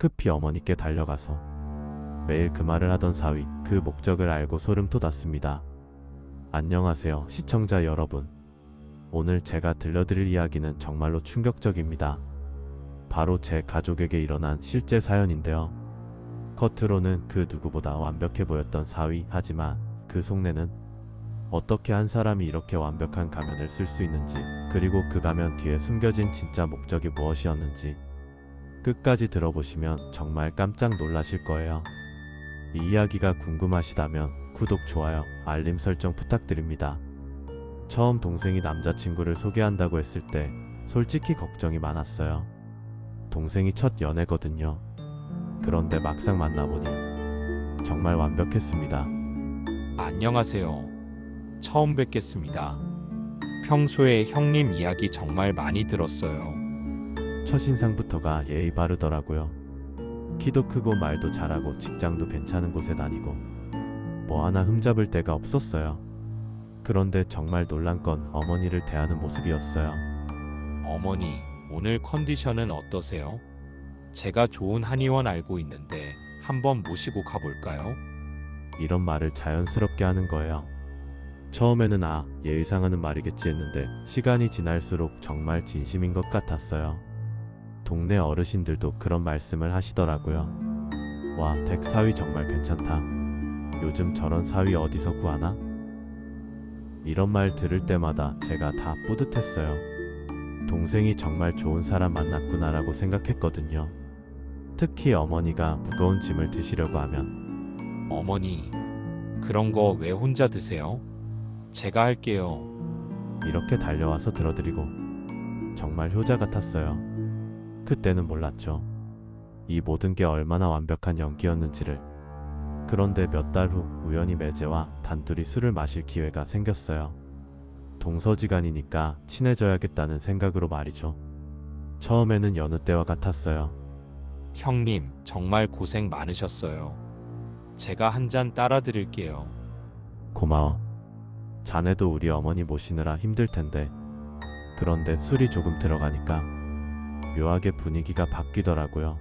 급히 어머니께 달려가서 매일 그 말을 하던 사위, 그 목적을 알고 소름 돋았습니다. 안녕하세요, 시청자 여러분. 오늘 제가 들려드릴 이야기는 정말로 충격적입니다. 바로 제 가족에게 일어난 실제 사연인데요. 겉으로는 그 누구보다 완벽해 보였던 사위, 하지만 그 속내는 어떻게 한 사람이 이렇게 완벽한 가면을 쓸 수 있는지, 그리고 그 가면 뒤에 숨겨진 진짜 목적이 무엇이었는지 끝까지 들어보시면 정말 깜짝 놀라실 거예요. 이 이야기가 궁금하시다면 구독, 좋아요, 알림 설정 부탁드립니다. 처음 동생이 남자친구를 소개한다고 했을 때 솔직히 걱정이 많았어요. 동생이 첫 연애거든요. 그런데 막상 만나보니 정말 완벽했습니다. 안녕하세요. 처음 뵙겠습니다. 평소에 형님 이야기 정말 많이 들었어요. 첫인상부터가 예의 바르더라고요. 키도 크고 말도 잘하고 직장도 괜찮은 곳에 다니고 뭐 하나 흠잡을 데가 없었어요. 그런데 정말 놀란 건 어머니를 대하는 모습이었어요. 어머니, 오늘 컨디션은 어떠세요? 제가 좋은 한의원 알고 있는데 한번 모시고 가볼까요? 이런 말을 자연스럽게 하는 거예요. 처음에는 예의상하는 말이겠지 했는데 시간이 지날수록 정말 진심인 것 같았어요. 동네 어르신들도 그런 말씀을 하시더라고요. 와, 댁 사위 정말 괜찮다. 요즘 저런 사위 어디서 구하나? 이런 말 들을 때마다 제가 다 뿌듯했어요. 동생이 정말 좋은 사람 만났구나라고 생각했거든요. 특히 어머니가 무거운 짐을 드시려고 하면 어머니, 그런 거 왜 혼자 드세요? 제가 할게요. 이렇게 달려와서 들어드리고 정말 효자 같았어요. 그때는 몰랐죠. 이 모든 게 얼마나 완벽한 연기였는지를. 그런데 몇 달 후 우연히 매제와 단둘이 술을 마실 기회가 생겼어요. 동서지간이니까 친해져야겠다는 생각으로 말이죠. 처음에는 여느 때와 같았어요. 형님, 정말 고생 많으셨어요. 제가 한 잔 따라 드릴게요. 고마워. 자네도 우리 어머니 모시느라 힘들 텐데. 그런데 술이 조금 들어가니까 묘하게 분위기가 바뀌더라고요.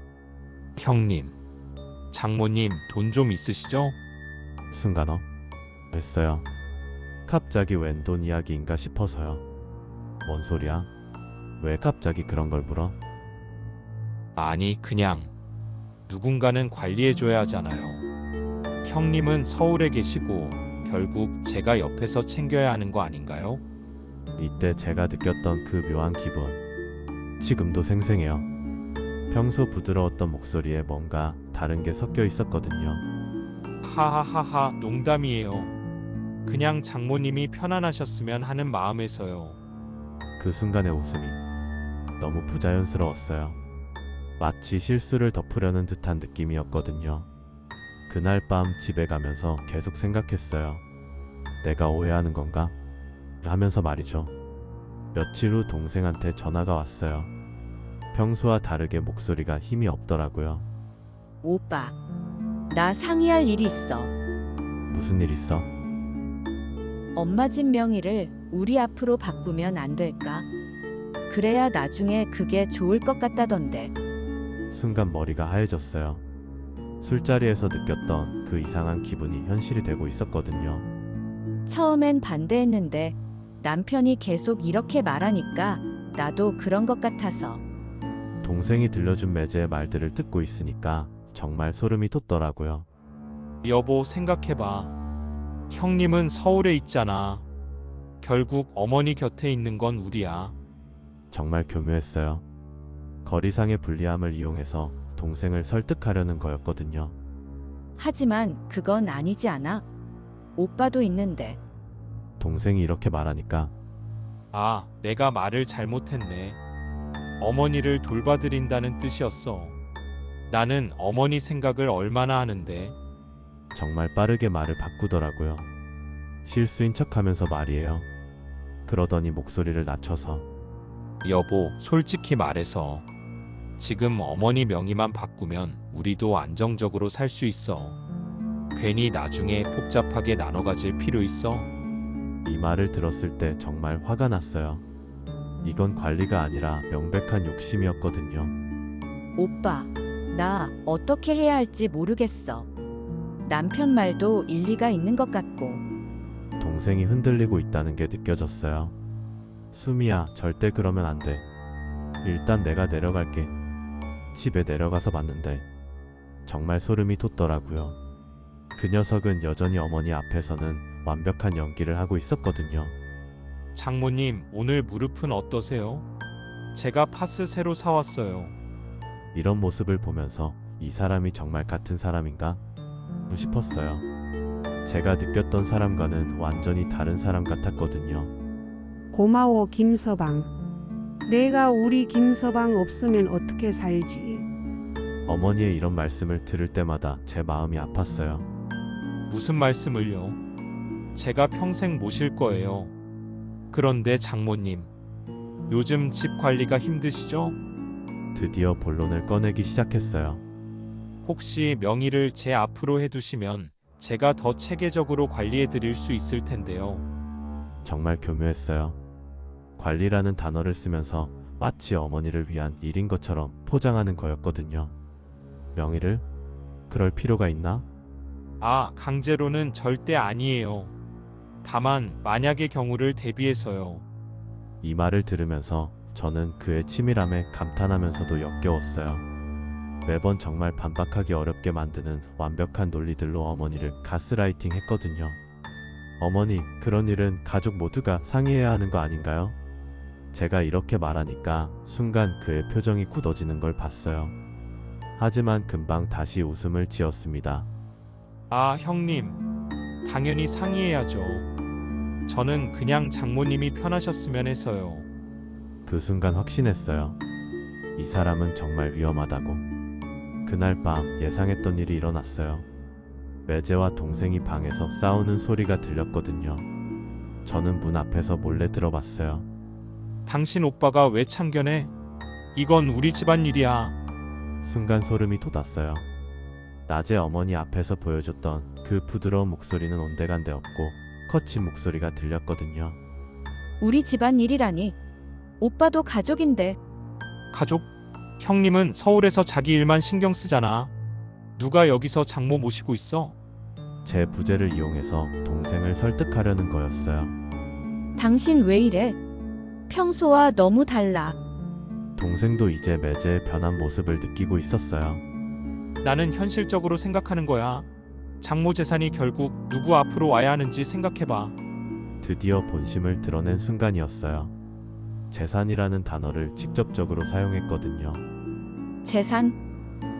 형님, 장모님 돈 좀 있으시죠? 순간 했어요. 갑자기 웬 돈 이야기인가 싶어서요. 뭔 소리야? 왜 갑자기 그런 걸 물어? 아니, 그냥 누군가는 관리해줘야 하잖아요. 형님은 서울에 계시고 결국 제가 옆에서 챙겨야 하는 거 아닌가요? 이때 제가 느꼈던 그 묘한 기분. 지금도 생생해요. 평소 부드러웠던 목소리에 뭔가 다른 게 섞여 있었거든요. 하하하하, 농담이에요. 그냥 장모님이 편안하셨으면 하는 마음에서요. 그 순간의 웃음이 너무 부자연스러웠어요. 마치 실수를 덮으려는 듯한 느낌이었거든요. 그날 밤 집에 가면서 계속 생각했어요. 내가 오해하는 건가? 하면서 말이죠. 며칠 후 동생한테 전화가 왔어요. 평소와 다르게 목소리가 힘이 없더라고요. 오빠, 나 상의할 일이 있어. 무슨 일 있어? 엄마 집 명의를 우리 앞으로 바꾸면 안 될까? 그래야 나중에 그게 좋을 것 같다던데. 순간 머리가 하얘졌어요. 술자리에서 느꼈던 그 이상한 기분이 현실이 되고 있었거든요. 처음엔 반대했는데 남편이 계속 이렇게 말하니까 나도 그런 것 같아서. 동생이 들려준 매제의 말들을 듣고 있으니까 정말 소름이 돋더라고요. 여보, 생각해봐. 형님은 서울에 있잖아. 결국 어머니 곁에 있는 건 우리야. 정말 교묘했어요. 거리상의 불리함을 이용해서 동생을 설득하려는 거였거든요. 하지만 그건 아니지 않아? 오빠도 있는데. 동생이 이렇게 말하니까 아, 내가 말을 잘못했네. 어머니를 돌봐드린다는 뜻이었어. 나는 어머니 생각을 얼마나 하는데. 정말 빠르게 말을 바꾸더라고요. 실수인 척하면서 말이에요. 그러더니 목소리를 낮춰서 여보, 솔직히 말해서 지금 어머니 명의만 바꾸면 우리도 안정적으로 살 수 있어. 괜히 나중에 복잡하게 나눠 가질 필요 있어? 이 말을 들었을 때 정말 화가 났어요. 이건 관리가 아니라 명백한 욕심이었거든요. 오빠, 나 어떻게 해야 할지 모르겠어. 남편 말도 일리가 있는 것 같고. 동생이 흔들리고 있다는 게 느껴졌어요. 수미야, 절대 그러면 안 돼. 일단 내가 내려갈게. 집에 내려가서 봤는데 정말 소름이 돋더라고요. 그 녀석은 여전히 어머니 앞에서는 완벽한 연기를 하고 있었거든요. 장모님, 오늘 무릎은 어떠세요? 제가 파스 새로 사왔어요. 이런 모습을 보면서 이 사람이 정말 같은 사람인가 싶었어요. 제가 느꼈던 사람과는 완전히 다른 사람 같았거든요. 고마워 김서방. 내가 우리 김서방 없으면 어떻게 살지? 어머니의 이런 말씀을 들을 때마다 제 마음이 아팠어요. 무슨 말씀을요? 제가 평생 모실 거예요. 그런데 장모님, 요즘 집 관리가 힘드시죠? 드디어 본론을 꺼내기 시작했어요. 혹시 명의를 제 앞으로 해두시면 제가 더 체계적으로 관리해 드릴 수 있을 텐데요. 정말 교묘했어요. 관리라는 단어를 쓰면서 마치 어머니를 위한 일인 것처럼 포장하는 거였거든요. 명의를? 그럴 필요가 있나? 아, 강제로는 절대 아니에요. 다만 만약의 경우를 대비해서요. 이 말을 들으면서 저는 그의 치밀함에 감탄하면서도 역겨웠어요. 매번 정말 반박하기 어렵게 만드는 완벽한 논리들로 어머니를 가스라이팅 했거든요. 어머니, 그런 일은 가족 모두가 상의해야 하는 거 아닌가요? 제가 이렇게 말하니까 순간 그의 표정이 굳어지는 걸 봤어요. 하지만 금방 다시 웃음을 지었습니다. 아, 형님. 당연히 상의해야죠. 저는 그냥 장모님이 편하셨으면 해서요. 그 순간 확신했어요. 이 사람은 정말 위험하다고. 그날 밤 예상했던 일이 일어났어요. 매제와 동생이 방에서 싸우는 소리가 들렸거든요. 저는 문 앞에서 몰래 들어봤어요. 당신 오빠가 왜 참견해? 이건 우리 집안 일이야. 순간 소름이 돋았어요. 낮에 어머니 앞에서 보여줬던 그 부드러운 목소리는 온데간데 없고 거친 목소리가 들렸거든요. 우리 집안 일이라니. 오빠도 가족인데. 가족? 형님은 서울에서 자기 일만 신경 쓰잖아. 누가 여기서 장모 모시고 있어? 제 부재를 이용해서 동생을 설득하려는 거였어요. 당신 왜 이래? 평소와 너무 달라. 동생도 이제 매제의 변한 모습을 느끼고 있었어요. 나는 현실적으로 생각하는 거야. 장모 재산이 결국 누구 앞으로 와야 하는지 생각해봐. 드디어 본심을 드러낸 순간이었어요. 재산이라는 단어를 직접적으로 사용했거든요. 재산?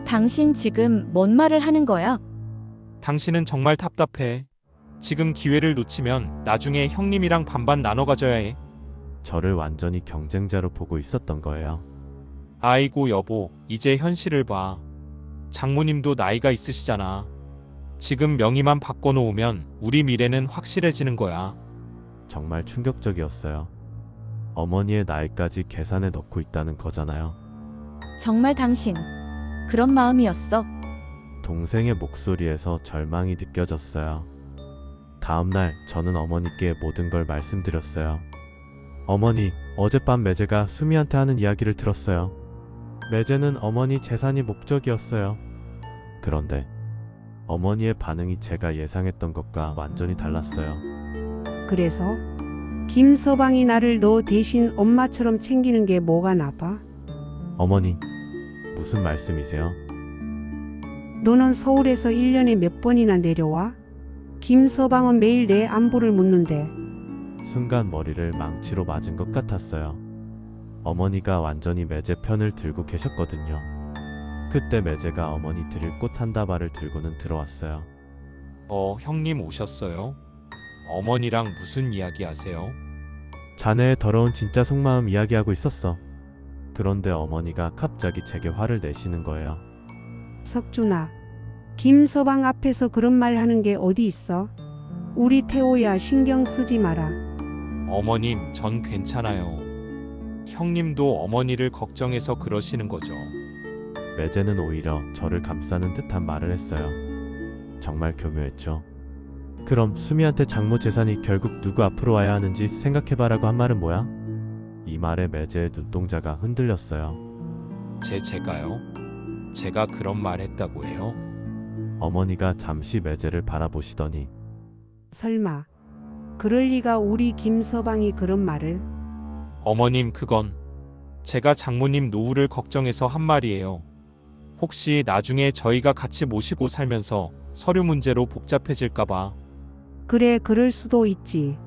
당신 지금 뭔 말을 하는 거야? 당신은 정말 답답해. 지금 기회를 놓치면 나중에 형님이랑 반반 나눠 가져야 해. 저를 완전히 경쟁자로 보고 있었던 거예요. 아이고 여보, 이제 현실을 봐. 장모님도 나이가 있으시잖아. 지금 명의만 바꿔놓으면 우리 미래는 확실해지는 거야. 정말 충격적이었어요. 어머니의 나이까지 계산에 넣고 있다는 거잖아요. 정말 당신 그런 마음이었어? 동생의 목소리에서 절망이 느껴졌어요. 다음날 저는 어머니께 모든 걸 말씀드렸어요. 어머니, 어젯밤 매제가 수미한테 하는 이야기를 들었어요. 매제는 어머니 재산이 목적이었어요. 그런데 어머니의 반응이 제가 예상했던 것과 완전히 달랐어요. 그래서 김서방이 나를 너 대신 엄마처럼 챙기는 게 뭐가 나빠? 어머니, 무슨 말씀이세요? 너는 서울에서 1년에 몇 번이나 내려와? 김서방은 매일 내 안부를 묻는데. 순간 머리를 망치로 맞은 것 같았어요. 어머니가 완전히 매제 편을 들고 계셨거든요. 그때 매제가 어머니 드릴 꽃 한 다발을 들고는 들어왔어요. 형님 오셨어요? 어머니랑 무슨 이야기 하세요? 자네의 더러운 진짜 속마음 이야기하고 있었어. 그런데 어머니가 갑자기 제게 화를 내시는 거예요. 석준아, 김서방 앞에서 그런 말 하는 게 어디 있어? 우리 태호야 신경 쓰지 마라. 어머님, 전 괜찮아요. 형님도 어머니를 걱정해서 그러시는 거죠. 매제는 오히려 저를 감싸는 듯한 말을 했어요. 정말 교묘했죠. 그럼 수미한테 장모 재산이 결국 누구 앞으로 와야 하는지 생각해봐라고 한 말은 뭐야? 이 말에 매제의 눈동자가 흔들렸어요. 제가요? 제가 그런 말 했다고 해요? 어머니가 잠시 매제를 바라보시더니 설마 그럴 리가 우리 김서방이 그런 말을? 어머님, 그건 제가 장모님 노후를 걱정해서 한 말이에요. 혹시 나중에 저희가 같이 모시고 살면서 서류 문제로 복잡해질까봐. 그래, 그럴 수도 있지.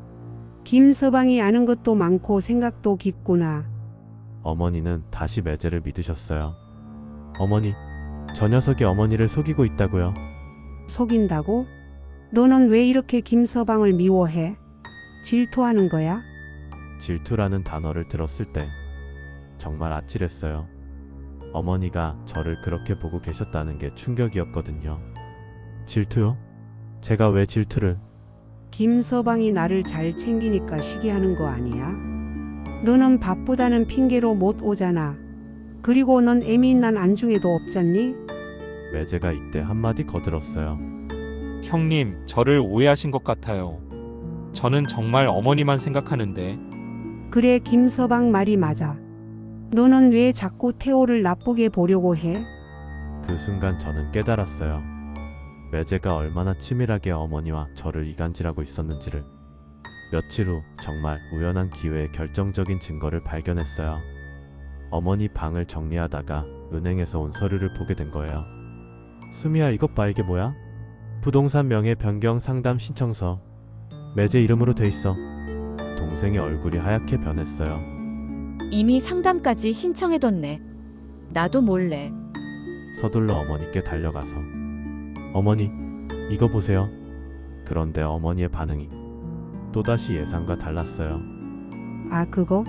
김서방이 아는 것도 많고 생각도 깊구나. 어머니는 다시 매제를 믿으셨어요. 어머니, 저 녀석이 어머니를 속이고 있다고요. 속인다고? 너는 왜 이렇게 김서방을 미워해? 질투하는 거야? 질투라는 단어를 들었을 때 정말 아찔했어요. 어머니가 저를 그렇게 보고 계셨다는 게 충격이었거든요. 질투요? 제가 왜 질투를? 김서방이 나를 잘 챙기니까 시기하는 거 아니야? 너는 바쁘다는 핑계로 못 오잖아. 그리고 넌 애미 난 안중에도 없잖니? 매제가 이때 한마디 거들었어요. 형님, 저를 오해하신 것 같아요. 저는 정말 어머니만 생각하는데. 그래, 김서방 말이 맞아. 너는 왜 자꾸 태호를 나쁘게 보려고 해? 그 순간 저는 깨달았어요. 매제가 얼마나 치밀하게 어머니와 저를 이간질하고 있었는지를. 며칠 후 정말 우연한 기회에 결정적인 증거를 발견했어요. 어머니 방을 정리하다가 은행에서 온 서류를 보게 된 거예요. 수미야, 이것 봐, 이게 뭐야? 부동산 명의 변경 상담 신청서. 매제 이름으로 돼 있어. 동생의 얼굴이 하얗게 변했어요. 이미 상담까지 신청해뒀네. 나도 몰래. 서둘러 어머니께 달려가서 어머니, 이거 보세요. 그런데 어머니의 반응이 또다시 예상과 달랐어요. 아, 그거?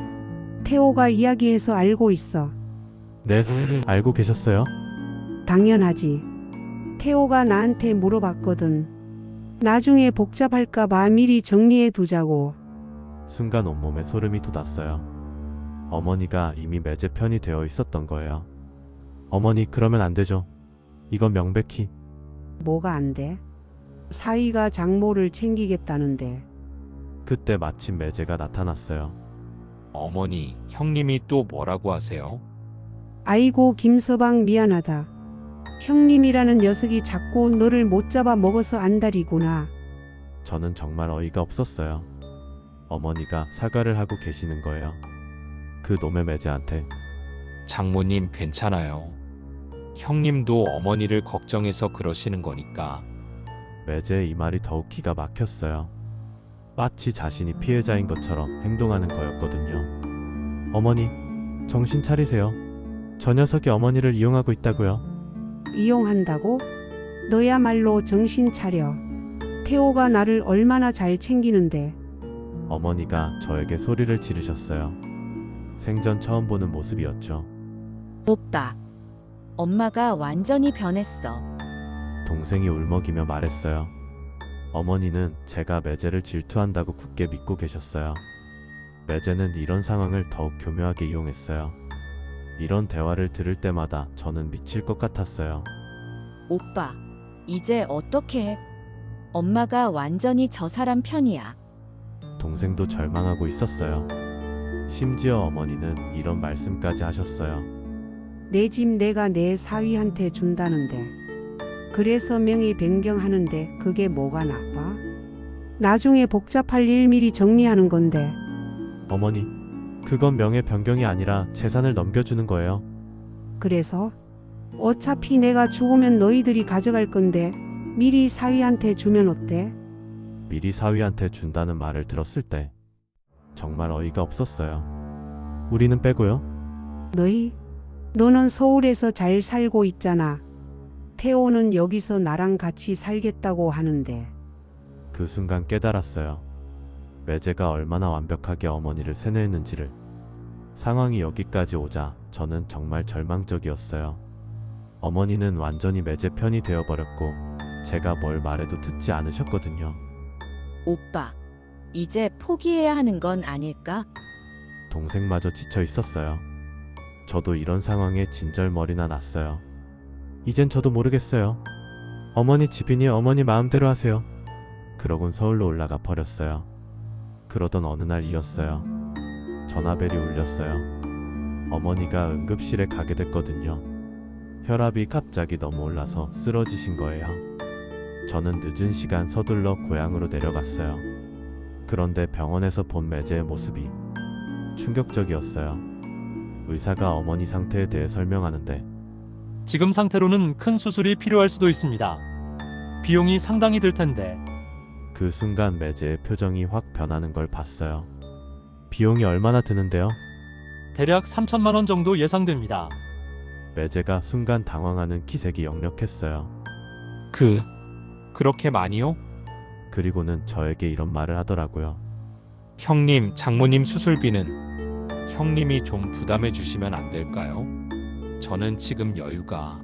태호가 이야기해서 알고 있어. 네, 알고 계셨어요? 당연하지. 태호가 나한테 물어봤거든. 나중에 복잡할까봐 미리 정리해 두자고. 순간 온몸에 소름이 돋았어요. 어머니가 이미 매제 편이 되어 있었던 거예요. 어머니, 그러면 안 되죠. 이건 명백히. 뭐가 안 돼? 사위가 장모를 챙기겠다는데. 그때 마침 매제가 나타났어요. 어머니, 형님이 또 뭐라고 하세요? 아이고, 김서방 미안하다. 형님이라는 녀석이 자꾸 너를 못 잡아 먹어서 안달이구나. 저는 정말 어이가 없었어요. 어머니가 사과를 하고 계시는 거예요. 그 놈의 매제한테. 장모님, 괜찮아요. 형님도 어머니를 걱정해서 그러시는 거니까. 매제의 이 말이 더욱 기가 막혔어요. 마치 자신이 피해자인 것처럼 행동하는 거였거든요. 어머니, 정신 차리세요. 저 녀석이 어머니를 이용하고 있다고요. 이용한다고? 너야말로 정신 차려. 태호가 나를 얼마나 잘 챙기는데. 어머니가 저에게 소리를 지르셨어요. 생전 처음 보는 모습이었죠. 오빠. 엄마가 완전히 변했어. 동생이 울먹이며 말했어요. 어머니는 제가 매제를 질투한다고 굳게 믿고 계셨어요. 매제는 이런 상황을 더욱 교묘하게 이용했어요. 이런 대화를 들을 때마다 저는 미칠 것 같았어요. 오빠. 이제 어떻게 해? 엄마가 완전히 저 사람 편이야. 동생도 절망하고 있었어요. 심지어 어머니는 이런 말씀까지 하셨어요. 내 집 내가 내 사위한테 준다는데. 그래서 명의 변경하는데 그게 뭐가 나빠? 나중에 복잡할 일 미리 정리하는 건데. 어머니, 그건 명예 변경이 아니라 재산을 넘겨주는 거예요. 그래서? 어차피 내가 죽으면 너희들이 가져갈 건데 미리 사위한테 주면 어때? 미리 사위한테 준다는 말을 들었을 때 정말 어이가 없었어요. 우리는 빼고요. 너희? 너는 서울에서 잘 살고 있잖아. 태호는 여기서 나랑 같이 살겠다고 하는데. 그 순간 깨달았어요. 매제가 얼마나 완벽하게 어머니를 세뇌했는지를. 상황이 여기까지 오자 저는 정말 절망적이었어요. 어머니는 완전히 매제 편이 되어버렸고 제가 뭘 말해도 듣지 않으셨거든요. 오빠. 이제 포기해야 하는 건 아닐까? 동생마저 지쳐 있었어요. 저도 이런 상황에 진절머리나 났어요. 이젠 저도 모르겠어요. 어머니 집이니 어머니 마음대로 하세요. 그러곤 서울로 올라가 버렸어요. 그러던 어느 날이었어요. 전화벨이 울렸어요. 어머니가 응급실에 가게 됐거든요. 혈압이 갑자기 너무 올라서 쓰러지신 거예요. 저는 늦은 시간 서둘러 고향으로 내려갔어요. 그런데 병원에서 본 매제의 모습이 충격적이었어요. 의사가 어머니 상태에 대해 설명하는데 지금 상태로는 큰 수술이 필요할 수도 있습니다. 비용이 상당히 들 텐데. 그 순간 매제의 표정이 확 변하는 걸 봤어요. 비용이 얼마나 드는데요? 대략 3천만 원 정도 예상됩니다. 매제가 순간 당황하는 기색이 역력했어요. 그렇게 많이요? 그리고는 저에게 이런 말을 하더라고요. 형님, 장모님 수술비는 형님이 좀 부담해 주시면 안 될까요? 저는 지금 여유가.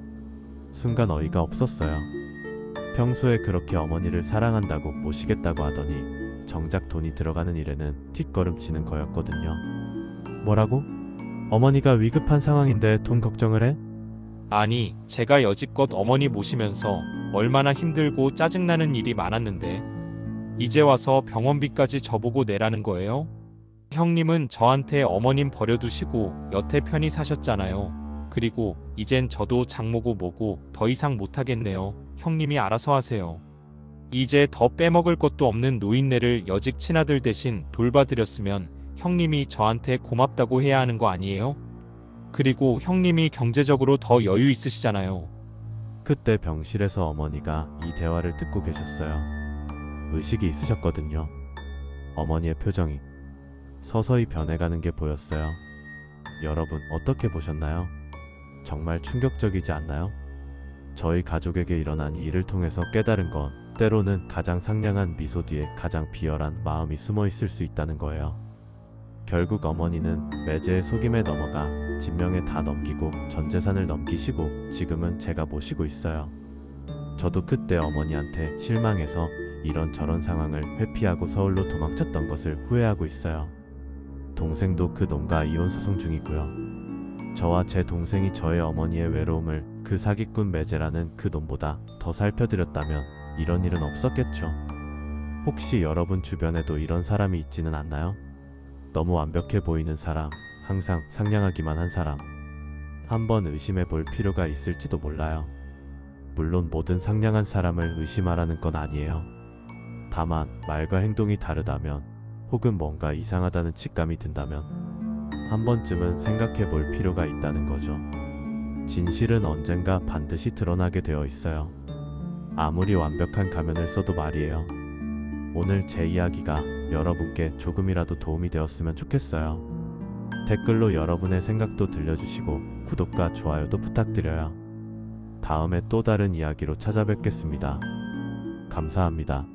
순간 어이가 없었어요. 평소에 그렇게 어머니를 사랑한다고 모시겠다고 하더니 정작 돈이 들어가는 일에는 뒷걸음치는 거였거든요. 뭐라고? 어머니가 위급한 상황인데 돈 걱정을 해? 아니, 제가 여지껏 어머니 모시면서 얼마나 힘들고 짜증나는 일이 많았는데 이제 와서 병원비까지 저보고 내라는 거예요? 형님은 저한테 어머님 버려두시고 여태 편히 사셨잖아요. 그리고 이젠 저도 장모고 뭐고 더 이상 못하겠네요. 형님이 알아서 하세요. 이제 더 빼먹을 것도 없는 노인네를 여직 친아들 대신 돌봐드렸으면 형님이 저한테 고맙다고 해야 하는 거 아니에요? 그리고 형님이 경제적으로 더 여유 있으시잖아요. 그때 병실에서 어머니가 이 대화를 듣고 계셨어요. 의식이 있으셨거든요. 어머니의 표정이 서서히 변해가는 게 보였어요. 여러분 어떻게 보셨나요? 정말 충격적이지 않나요? 저희 가족에게 일어난 이 일을 통해서 깨달은 건 때로는 가장 상냥한 미소 뒤에 가장 비열한 마음이 숨어 있을 수 있다는 거예요. 결국 어머니는 매제의 속임에 넘어가 진명에 다 넘기고 전 재산을 넘기시고 지금은 제가 모시고 있어요. 저도 그때 어머니한테 실망해서 이런저런 상황을 회피하고 서울로 도망쳤던 것을 후회하고 있어요. 동생도 그 놈과 이혼 소송 중이고요. 저와 제 동생이 저의 어머니의 외로움을 그 사기꾼 매제라는 그 놈보다 더 살펴드렸다면 이런 일은 없었겠죠. 혹시 여러분 주변에도 이런 사람이 있지는 않나요? 너무 완벽해 보이는 사람, 항상 상냥하기만 한 사람. 한번 의심해 볼 필요가 있을지도 몰라요. 물론 모든 상냥한 사람을 의심하라는 건 아니에요. 다만 말과 행동이 다르다면 혹은 뭔가 이상하다는 직감이 든다면 한 번쯤은 생각해 볼 필요가 있다는 거죠. 진실은 언젠가 반드시 드러나게 되어 있어요. 아무리 완벽한 가면을 써도 말이에요. 오늘 제 이야기가 여러분께 조금이라도 도움이 되었으면 좋겠어요. 댓글로 여러분의 생각도 들려주시고 구독과 좋아요도 부탁드려요. 다음에 또 다른 이야기로 찾아뵙겠습니다. 감사합니다.